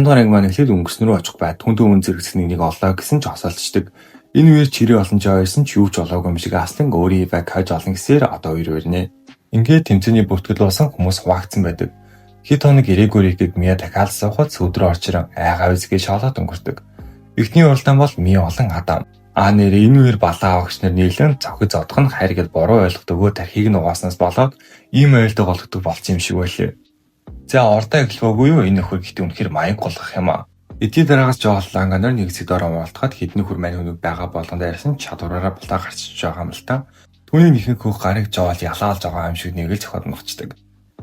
Дугаарыг маань эхлээд өнгөрсөн рүү очих бай. Түндөө үн зэрэгцэх нэг олоо гэсэн ч осолцдог. Энэ үеэр чирээ олон жойрсон ч юу ч олоогүй юм шиг аслан өөрийн баг хаж олон гэсээр одоо үер өрнэ. Ингээд тэмцээний бүртгэл болсон хүмүүс хуваагдсан байдаг. Хэд хоног ирээгүй ихэд Мия дахиад суухад сүдрэ орчрон айгаа үзгээ шалаад өнгөрдөг. Эхний уралдаан бол Мия олон Адам. Нэрээ энэ үеэр балаа авагч нар нийлэн цохид зодох нь хайр гэд буруу ойлгодог өө тархийг нь угааснаас болоод ийм айлдаг болгодог болсон юм шиг байлээ. За ордоо эхлэвгүй юу энэ нөхөр гэхдээ үнэхээр маяг голгох юм аа. Эдийн дараагаас жоолланга нар нэг зэдээр уултахад хэдэн хөр мань хүнүүд байгаа болгонд ярьсан чадвараараа булаа гарчиж байгаа юм л та. Түүний ихэнх хөх гарыг жоол ялаалж байгаа юм шиг нэг л зохиод нухчдаг.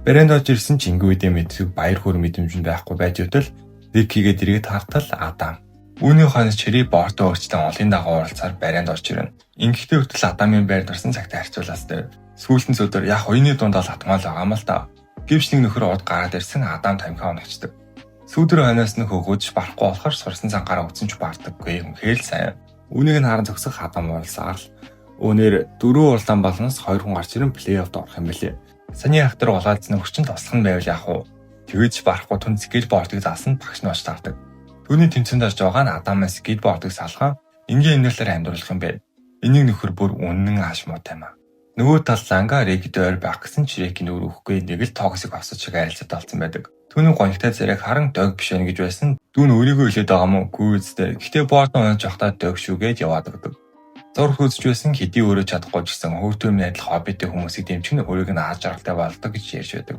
Брэнд орж ирсэн ч ингүй үдэ мэддэг баяр хөөр мэдрэмж байхгүй байж өтөл Рикигээ дэргэд хартал Адам. Үүний хойноос чири бортоо өөрчлөлтөн олын дагуу оролцоор барианд орж ирнэ. Ингэхдээ хүртэл Адамын байрд орсон цагтаа харьцуулаастай. Сүүлэн өдөр яг хоёрны дунд бол атмаал байгаа юм л та. Гэвч нэг нөхөр од гараад ирсэн Адам тамхиа унагчдаг. Сүүдэр хойноос нь хөгөөж барахгүй болохоор сурсан цангаараа үтсэн ч бардаггүй юм хээл сайн. Үүнийг нь харан зогсох Адам уулсаар л өнөр 4 уралдаан болноос 2 хүн гарч ирэн плей-оффд орох юм билээ. Саний ахтар улаадсан хүчин тослох нь байвал яах вэ? Тэгэж барахгүй түн скейтбордыг заасан багш нь очиж таардаг. Түүний тэмцээнд орж байгаа нь Адамаас скейтбордыг салган энгийн инээлээр амьдруулах юм бэ. Энийг нөхөр бүр үнэн ааш муутай маа. Нөгөө тал ланга Рекид ойр байх гэсэн Чирэкийн өөр өгөхгүй нэг л токсик авсаж шиг арилцаад болсон байдаг. Түүний гонхтой зэрэг харан дог биш гэж байсан. Дүүн өөрийгөө хэлээд байгаа мó үгүй үстэй. Гэхдээ борд онож явахдаа дог шүүгээд яваад өгдөг. Зурх үзэж байсан хэдий өөрөө чадахгүй ч гэсэн хөвтөмний адил хоббитэй хүмүүсийг дэмжих нь өөрийг нь ааж жаргалтай болдог гэж ярьж байдаг.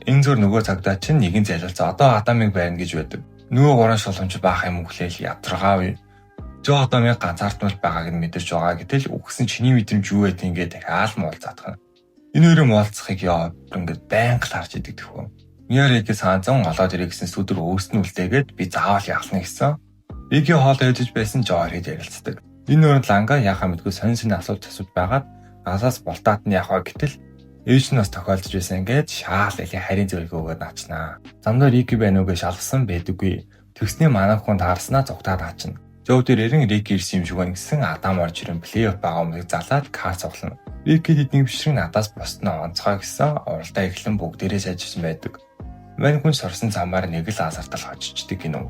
Энэ зур нөгөө цагдаа чинь нэгэн залилцаа одоо Адамыг барина гэж байдаг. Нөгөө гурван шулуунч баах юм хүлээл ядаргаа вэ? Жоо Адамыг ганцаардмал байгааг нь мэдэрч байгаа гэтэл үгсэн чиний мэдрэмж юу вэ ингээд дахиад муулцаадах. Энэ хоёрын муулцахыг яа ингээд байнга л харж идэг тэхүү. Миарекээ санаан олоод ирэх гэсэн сүдэр өөрснөө үлдээгээд би заавал яахна гэсэн. Эгийн хоол ээжж байсан жоор хэд ярилцдаг. Энэ өрөнд ланга яхаа мэдгүй сонин асуулт асууж байгаад галаас болтаад нь яхаа гэтэл ээж нь бас тохиолдож байсан ингээд шаал элийн харийн зөвлөгөө өгөөд наачнаа. Замдаа Рики байна уу гэж шалгасан байдаггүй. Тэгснээ манай хүн таарснаа зугтаад аачна. Жоо дээр эрен Рики ирсэн юм шиг байна гэсэн Адам орж ирэн плей-офф байгаа өмнө залаад кар цуглана. Рики тэдний бишрэг надаас босноо онцгой гэсэн уралдаа эхлэн бүгдээрээ сайжирсан байдаг. Мань хүн сорсон замаар нэг л азартал хожиждаг гинөө.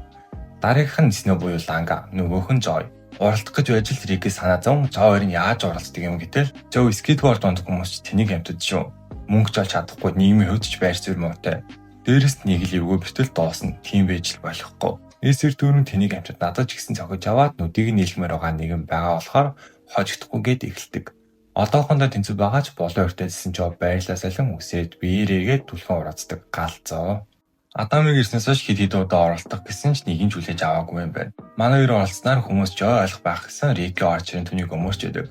Дараагийнх нь Снөө буюу ланга, нөгөөх нь Жой. Уралдах гэж байж л Рики санаа зовн Жоо хоёрын яаж уралддаг юм гэтэл Жоо скейтборд донд хүмүүс тэнийг амтд шүү. Мөнгө ч олж чадахгүй нийгмийн хувьд ч байр суурь муутай. Дээрээс нэг л эвгүй битэл доосна. Тийм байж л болохгүй. Эсвэр дөрөв тэнийг амтд надад ч гэсэн цогж аваад нүдийг нийлмээр байгаа нэгэн байгаа болохоор хожигдохгүйгээд эхэлдэг. Одоохондоо тэнцүү байгаа ч болоо өртөөжсэн Жоо байрлаа салин үсээд биеэрээ түлхэн ураацдаг галзоо. Адамыг ирснээс хойш хэд удаа оролдох гэсэн ч нэгэн ч хүлээж аваагүй юм байна. Манай хоёр оролцсноор хүмүүс Жоо ойлгох байх гэсэн Рики орж ирэн түүнийг өмөрч өгдөг.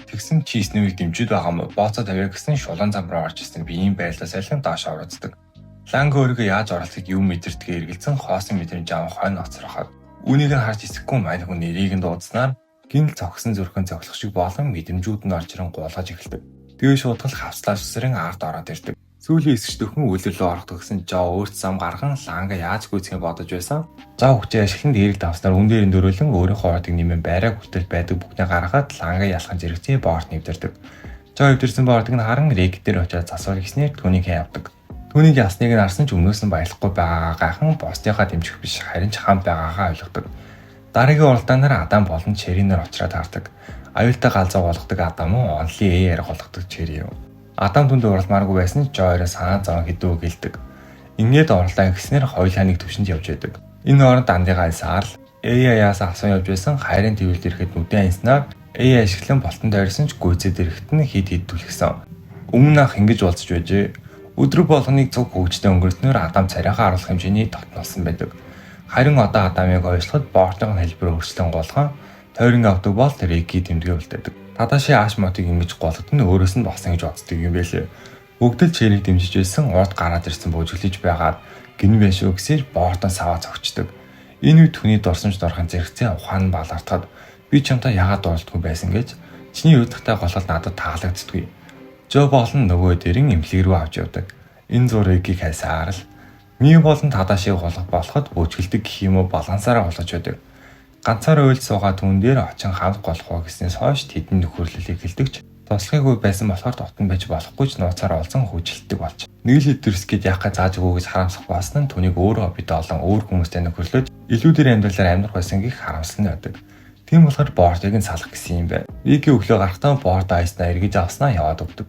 Тэгсэн чи Снэвийг дэмжиж байгаа юм бооцоо тавиа гэсэн шулуун зам руу орж ирсэн биеийн байрлал салхин доош оролцдог. Ланга өөрийгөө яаж оролцохыг юу мэдэрдгээ эргэлзэн хоосон мэдрэмж авах хойно оцроход. Үүнийг нь харж эсэхгүй мань хүн нэрийг нь дуудснаар гинл цогсон зүрхэн цоглох шиг болон мэдрэмжүүд нь орж ирэн гуулгаж эхэлдэг. Тэгээ шуудгал хавцлаа сүсрэн ард ороод ирдэг. Сүүлийн эсгч дөхөн үйлрэлөө орох гэсэн Жоо өөрт зам гарган ланга яаж гүйцэхээ бодож байсан. Жоо хүчээ ашиглан дээрийг давснаар үн дээрийн дөрөөлөн өөрийнхөө ордыг нэмэн байраа хүртэл байдаг бүхнээ гаргаад ланга ялхан зэрэгцээ борт нэвдэрдэг. Жоо эвдэрсэн бордыг нь харан Рик дээр очиад засвар хийснээр түүнийг явдаг. Түүнийг ясныг нь харсан ч өмнөөс нь баялахгүй байгаагаа гайхан босдынхаа дэмжих биш харин ч хам байгаагаа ойлгодог. Дараагийн уралдаанаар Адам болон Чэринээр очраад хардаг. Аюултай галзуу болгодог Адам онлын ээр болгодог Чэри юу. Адам түнд уралмааргүй байсан ч Жойроо санаа зовн хэдүү гэлдэг. Ингээд уралдаан гиснээр хоёулаа нэг төвшөнд явж байдаг. Энэ хооронд Андыгаа альсаар л Яас асуун явж байсан хайрын твэлд ирэхэд нүдэн анснаар ашиглан болтон дайрсан ч гүйцэд ирэхэд нь хид түлхсэн. Өмнө ах ингэж уулзч байжээ. Өдөр болгоныг цуг хөгжтэй өнгөрснөөр Адам царайхаа харуулах хэмжээний тогтнолсон байдаг. Харин одоо Адамыг ойшлоход бортын хэлбэр өөрчлөн голгон тойрон авдаг бол Рики тэмдэгэ үлдээдэг. Тадаши ааш мотыг ингэж голгод нь өөрөөс нь болсон гэж боддог юм байлээ. Бүгд л Чэрийг дэмжиж байсан урд гараад ирсэн бөжиглэж байгаад гин байшгүй гэсээр бортон саваа цогчдөг. Энэ үед түүний дурсамж дорхон зэрэгцээ ухаан балартахад би чамтай яагаад дуулдаггүй байсан гэж чиний удахтай голол надад таалагддаггүй. Жоо болон нөгөө дэрэн имлэг рүү авч явдаг. Энэ зургийг хайсаар л Ми болон Тадашиг голох болоход бөжгэлдэг гэх юм уу балансаараа голож байдаг. Ганцаараа уйлж суугаад түн дээр очин хамт голох уу гэснээс хойш тэдний нөхөрлөлийг хэлдэгч Туслахыг байсан болохоор дотн байж болохгүй ч нууцаар олзон хөгжилтдэг болж. Нэг л өдөрсгээд яхаа зааж өгөө гэж харамсах баасан нь түүнийг өөрөө хоббит олон өөр хүмүүстэй нөхөрлөж илүүдэр амьдралаар амьдрах байсан гих харамсалтай байдаг. Тийм болохоор боортыг нь салах гэсэн юм байна. Вики өглөө гарахтаа боорд айснаа эргэж авснаа яваад өгдөг.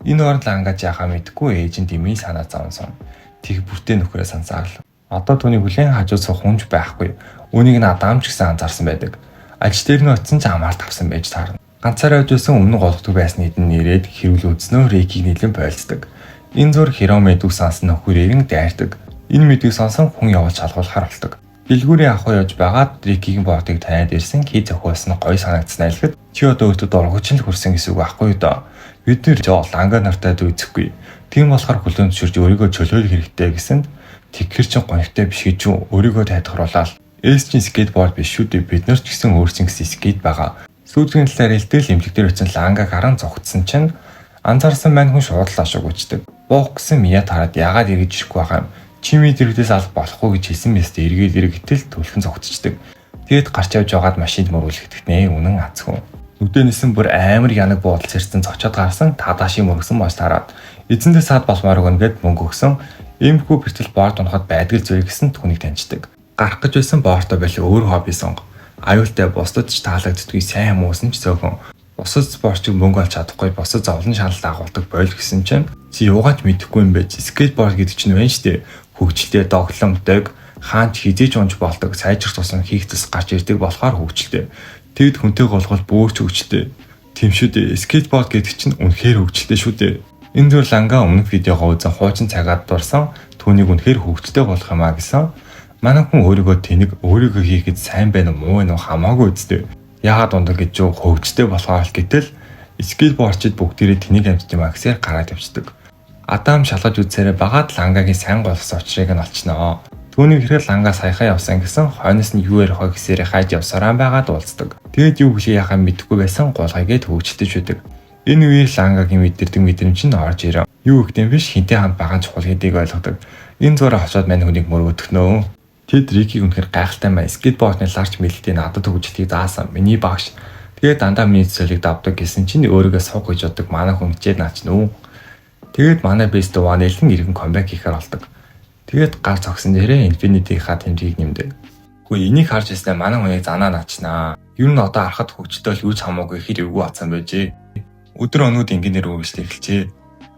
Энэ оронд лангаж яхаа мэдгүй ээж нь дэмий санаа зовсон. Тэг бүртээ нөхрөө сансаал. Одоо түүний хүлээн хажууд суух хүнж байхгүй. Үүнийг нь Адам ч гэсэн анзаарсан байдаг. Аж дээр нь очсон ч амаар тавсан байж таарна. Ганцаараа ажилласан өмнө голддог байсан хэдэн нэрээд хэрүүл үзснөө Рикийг нэлээд байлцдаг. Энэ зур Хиро мэдвэг сонсон нөхөрийг дайрдаг. Энэ мэдвэг сонсон хүн явуулж шалгуулахар болдог. Дэлгүүрийн ахуй явж байгаад Рикигийн боортыг таниад ирсэн кий зохиолсон гоё санагдсан айлхад чи одоо өөртөө дургуйч л хүрсэн гэсэн үг байхгүй юу доо. Бид нэр жоо ланга нартай дүйцэхгүй. Тийм болохоор хүлэн зөвшөөрж өөрийгөө чөлөөлөх хэрэгтэй гэсэнд тэгхэр чин гонхтой биш гэж юу өөрийгөө тайлхруулаад эс чин скейтборд биш шүү дээ бид нар ч гэсэн өөрсдийн скейт байгаа. Сүүлийн талаар хэлтэл имлэг дээр очсон лангаг харан зогтсон чинь анзаарсан мань хүн шуудлаа шугуучдаг. Буух гэсэн Мия тараад яагаад эргэж ирэхгүй байгаа юм. Чими дэрэгдээс алах болохгүй гэж хэлсэн мэт эргээд эргэтэл төлхөн зогтчихдаг. Тэгэд гарч явж байгаад машинд мөргөлдөхөд нэ үнэн азгүй. Нүдэнэсэн бүр амар янаг буудал цэрсэн зочоод гарсан тадааши мөргсөн маш тараад эзэндээ саад болмоор гэнгээд мөнгө өгсөн. Иймэрхүү бэртэл борд унахад байдаг зүйл гэсэн түүнийг таньждаг. Гарах гэж байсан боортой байл өөр хобби сонго. Аюултай бусдад ч таалагддаггүй сайн хүмүүс нь ч зөөхөн. Бусад спортчиг мөнгө олж чадахгүй бусад зовлон шаналл агуулдаг бойл гэсэн чинь чи юугаач мэдэхгүй юм байж. Скейтборд гэдэг чинь байна шүү дээ. Хөгжилтэй догломдог, хаанч хизээж унж болдог, сайжрах тусам хийх тус гарч ирдэг болохоор хөгжилтэй. Тэгэд хүнтэй голгол бөөрч хөгжилтэй. Тийм шүү дээ. Скейтборд гэдэг чинь үнэхээр хөгжилтэй шүү дээ. Энэ зүйл ланга өмнөх видеогоо үзэн хуучин цагаад дурсан түүнийг үнэхээр хөгжилтэй болох юм а гэсэн. Манай хүн өөрийгөө тэнэг өөрийгөө хийхэд сайн байна уу муу байна уу хамаагүй үсттэй. Яагаад ундаг гэж юу хөгжилтэй болохоор л гэтэл скейтбордчид бүгдээрээ тэнэг амт юм а гэсээр гараад явцдаг. Адам шалгаж үзсээрээ багаад лангагийн сайн голсон учрыг нь олчноо. Түүнийг хэрэг лангаа саяхан явсан гэсэн хойноос нь юу ярих вэ гэсээр хайж явсараа байгаад уулздаг. Тэгэд юу хэлээ яхаа мэдэхгүй байсан гулгайгээд хөгжилтэй шүдэг. Энэ үеэр лангагийн мэдэрдэг мэдрэмж нь орж ирэв. Юу гэдэм биш хинтээ хамт баган чухал гэдгийг ойлгодог. Энэ зураа хосоод мань хүнийг мөргөдөхнөө. Тэд Рикийг үнэхээр гайхалтай маа скейтбордны ларч мэлтийн надад хөгжилтийг заасан. Миний багш. Тэгээд дандаа миний цэцэлийг давдаг гэсэн чинь өөрийгөө суух гэж боддог манай хүн хичээд наач нүү. Тэгээд манай best one элэн иргэн comeback хийхээр болдог. Тэгээд гар цогсон дээрээ Infinity-ийнхаа тэмдгийг нэмдэг. Гэхдээ энийг харж ирснээр манай хүнийг занаа наачнаа. Юу н одоо харахад хөгжилтэй л юуч хамаагүй хэр эвгүй атсан байжээ. Өдөр өнүүд ингээнээр үргэлжлэх эхэлжээ.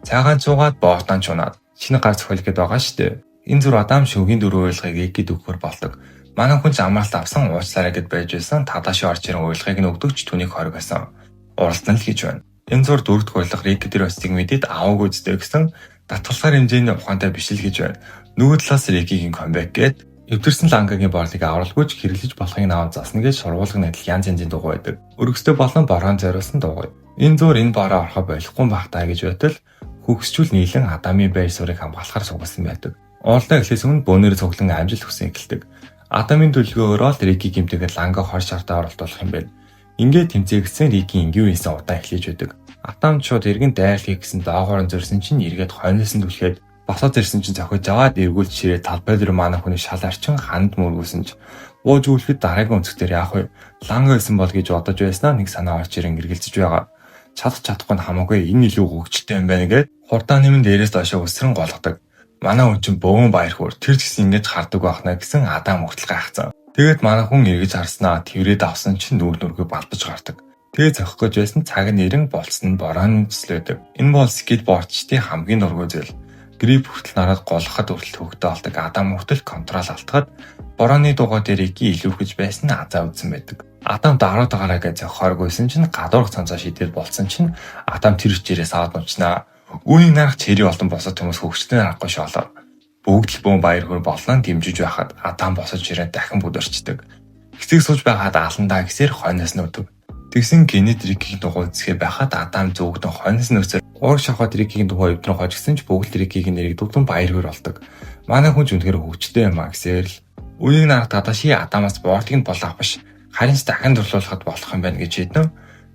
Цаагаан цуугаад боортан чунаад шинэ гар зохиол гээд байгаа штэ. Энэ зүр Адам шүгийн дөрөв ойлгыг экид өгөхөр болдог. Манай хүн ч амралт авсан уучлаарай гэд байж байсан тадааши орж ирэн ойлгыг нь өгдөгч түүнийг хоригсон. Уралдан л хийж байна. Энэ зур дөрөвдөх урилга Рик дээр очсыг мэдээд аваагүй зүтэй гэсэн татгалзаар хэмжээний ухаантай биш л гэж байна. Нөгөө талаас Рикийн comeback гээд эвдэрсэн лангагийн борлыг авралгүйч хэрэглэж болохыг наван заасна гэж сургуулгын адил янз янзын дугуй байдаг. Өргөстэй болон борон зориулсан дугуй. Энэ зур энэ бороо орохоо болохгүй багтаа гэж байтал хөгсчүүл нийлэн Адамын байр суурийг хамгаалахар сугалсан байдаг. Уулдаа эхлээс өмнө бөөнөр цуглан амжилт хүсэн эхэлдэг. Адамын төлөвлөгөөрөө л Рики гэмтээгээд ланга хор шартаа оролдуулах юм байна. Ингээд тэмцээгдсэн Рики ингийн үеийн удаан эхлэж байдаг. Адам шууд эргэн дайрал хийх гэсэн доогоор нь зөрсөн чинь эргээд хойноос нь түлхээд босоод ирсэн чинь зохиож аваад эргүүлж ширээ талбай дээр манай хүний шал арчин ханд мөргүүлсэн ч бууж үлэхэд дараагийн өнцгтэр яах вэ? Ланга байсан бол гэж бодож байснаа нэг санаа орж ирэн эргэлзэж байгаа. Чадахгүй нь хамаагүй энэ илүү хөгжилтэй юм байна гэд хурдан нэмэн дээрээс доошоо өсрөн голгодог. Манай хүн чинь бөөн баяр хөөр тэр ч гэсэн ингэж хардаг байхна гэсэн Адам хүртэл гайхсан. Тэгээд манай хүн эргэж харснаа тэрээд авсан чинь нүүр нүргээ балбаж гардаг. Тэгээд зохих гэж байсан цаг нь нэрэн болцсон нь борооны төслөөдөг. Энэ бол скейтбордчдын хамгийн дургүй зүйл. Грип хүртэл нараад голгоход хүртэл хөвгтэй болдог Адам хүртэл контрол алдахад борооны дугаа дээр Рики илүүхэж байсан нь азаа үзсэн байдаг. Адам дараад байгаараа гэж зохихооргүйсэн чинь гадуурх цанцаа шидэл болцсон чинь Адам тэр хүчээрээ саад нуучнаа. Үүнийг нарах чири болон босоод хүмүүс хөвгчтэй нарахгүй шоолоо. Бүгд л бөөн баяр хөөр боллоо дэмжиж байхад Адам босож ирээд дахин бүдэрчдэг. Хэцэг сууж байгаад аландаа гэсээр хойноос нь өдөг. Тэгсэн генет Рикийн дугуй үзэхээ байхад Адам зүгдэн хойноос нь өсөөр уур шахаад Рикийн дугуй өвдрөн хожигсон ч бүгд Рикийн нэрийг дүүтэн баяр хөөр болдог. Манай хүн ч үнэхээр хөвгчтэй юм а гэсээр л үнийг нарах Тадаши Адамаас боортыг нь болгох биш. Харин ч дахин дурлуулахад болох юм байна гэж хэлдэг.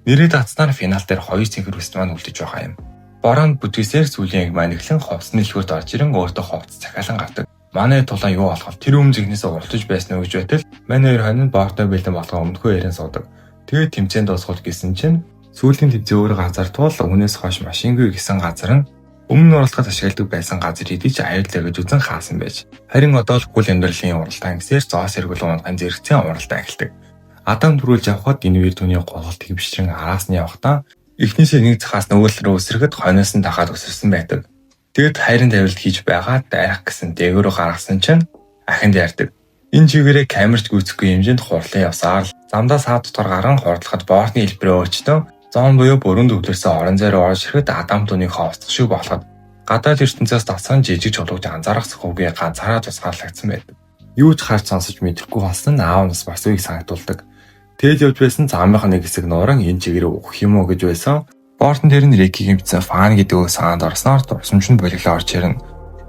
Нэрээд атснаар финал дээр хоёр цэнхэр үст маань үлдэж байгаа юм. Бороонд бүтээсээр сүүлийн яг маань эхлэн ховцны дэлгүүрт орж ирэн өөртөө ховц захиалан гардаг. Манай тулаан юу болох тэр өмнөзнөөс уралдаж байсан уу гэж байтал манай хоёр хонь нь боортой бэлэн болгоо өмнөхөө ярин суудаг. Тэгээд тэмцээнд дуусгал гэсэн чинь Сүүлийн тэмцээн өөр газар туул өмнөөс хойш машингүй гэсэн газар нь өмнө нь оролцоход ашигладаг байсан газар хэдий ч аюултай гэж үзэн хаасан байж. Харин одоо л хүл амьдралын уралдаан гэсээр зоос эргүүл унтан зэрэгцэн уралдаан эхэлдэг. Адам төрүүлж явхад энэ үеэр түүний голт хөвшрэн араас нь явхдаа эхнээсээ нэг цахаас нөгөө рүү өсрөхөд хойноос нь дахаад өсөрсөн байдаг. Тэгэд хайрын тавилт хийж байгаа дайх гэсэн дээгүүрөө гаргасан чинь ахинд ярьдаг. Энэ чигээрээ камерч гүйцэхгүй хэмжээнд хурлаа явсаар замдаа саад дотор гарan хордлоход боортны хэлбэрээ өөрчлөө зон буюу бүрэн төвлөрсөн орон зай руу орж ирэхэд Адам түүнийг ховцох шиг болоход гадаад ертөнцөөс давсан жижиг чулууг анзаарах сөхөгийн ганцаараа тусгаарлагдсан байдаг. Юу ч харж сонсож мэдэхгүй болсон аав нас бас үеийг санагдуулдаг. Тэгэл явж байсан замынх нэг хэсэг нууран энэ чигээрээ ухах юм уу гэж байсан. Боортон дээр нь Рикигийн бичсэн фан гэдэг санаанд орсноор дурсамж нь болиглоо орж ирнэ.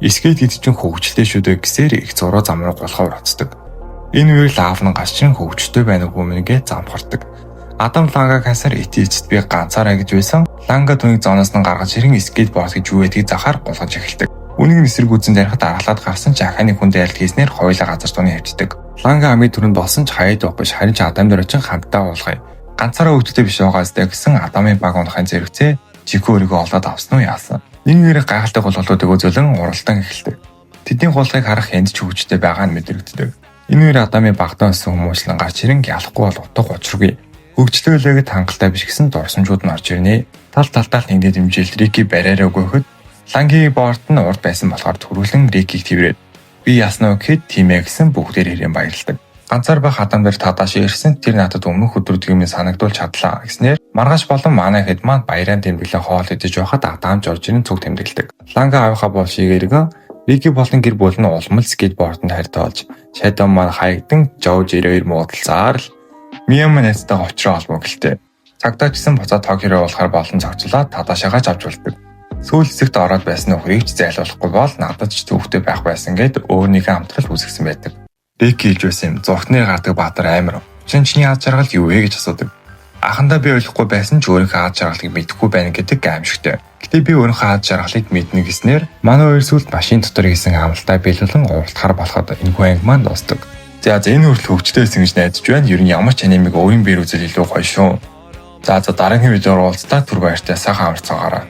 Скейт гэдэг чинь хөвгчлээ шүү дээ гэсээр их зуруу зам руу голхоор уцдаг. Энэ үеэр лаав нь галчин хөвгчтэй байна уу гүмнэгээ замхардаг. Адам Ланга хасар итээчд би ганцаараа гэж байсан. Ланга түүнийг зооноос нь гаргаж ирэн скейтборд гэж юу гэдгийг захаар голгож эхэлдэг. Үүнийг эсрэг үзэн дарихад аргалаад гарсан ч аханы хүнд айлт хийснээр хоёулаа газар тууны хавчдаг. Ланга амийн түрүүнд болсон ч хаяад байхгүй харин ч Адам дээр очин хамтдаа уулгая. Ганцаараа өвдөлтөй биш байгаастай гэсэн Адамын баг унахын зэрэгцээ жихөө өргөө олоод авсан уу яасан. Энэ нэр гайхалтай голголтуудыг үзүүлэн уралдаан эхэлдэг. Тэдний голгыг харах энд ч хөвчтэй байгаа нь мэдрэгддэг. Энэ нэр Адамын багтаа өссөн хүмүүжлэн гарч ирэн ялахгүй бол утга учиргүй. Хөгжлөөлөөд хангалттай биш гэсэн дурсамжууд нь орж ирнэ. Тал талдаа хиндэд дэмжил Рики бариараа өгөхөд Лангийн борт нь урд байсан болохоор төрүүлэн Рикийг тэрвэрэд би яснаа гэхэд тиймээ гэсэн бүгдээр ирээн баярлдаг. Ганцаар байх Адам дээр тадааш ирсэн тэр надад өмнөх өдрүүдийг минь санагдуулж чадлаа гэснээр маргааш болон манай хэд маань баяраа тэмдэглээ хоол идэж байхад Адам Жоржийн цуг тэмдэглэдэг. Ланга авихаа бол шигэрэг Рики болон гэр бүл нь улмал скейтбордонд хайртай болж Шадон маань хаягдан Жорж 92 муудалцаар л Миам нэстэ очроо олбоо гэлтэй. Цагдаа ч гэсэн буцаад Токио болохоор болон зогцлоо тадаашаагаа авч болдог. Сүүл хэсэгт ороод байсан нөхрийг ч зайлуулахгүй бол надад ч төвхтэй байх байсан гэд өөрнийхөө амтрал үүсгэсэн байдаг. Рики хэлж байсан юм зургтны гардаг баатар амир. Чиний аз жаргал юу вэ гэж асуудаг. Анхандаа би ойлгохгүй байсан ч өөрийнхөө аз жаргалыг мэдэхгүй байна гэдэг аимшигтэй. Гэтэ би өөрийнхөө аз жаргалыг мэднэ гэснээр манай хоёр сүлд машин дотор хийсэн амлалтаа биелүүлэн уралдахаар болоход энэ хүн анги маань дуустдаг. За энэ хүртэл хөвчтэй байсан гэж найдаж байна. Ер нь ямар ч анимыг өөрийн биер үзэл илүү гоё шүү. За дараагийн видеоор уулзтаа түр баяртай сайхан амарцгаараа.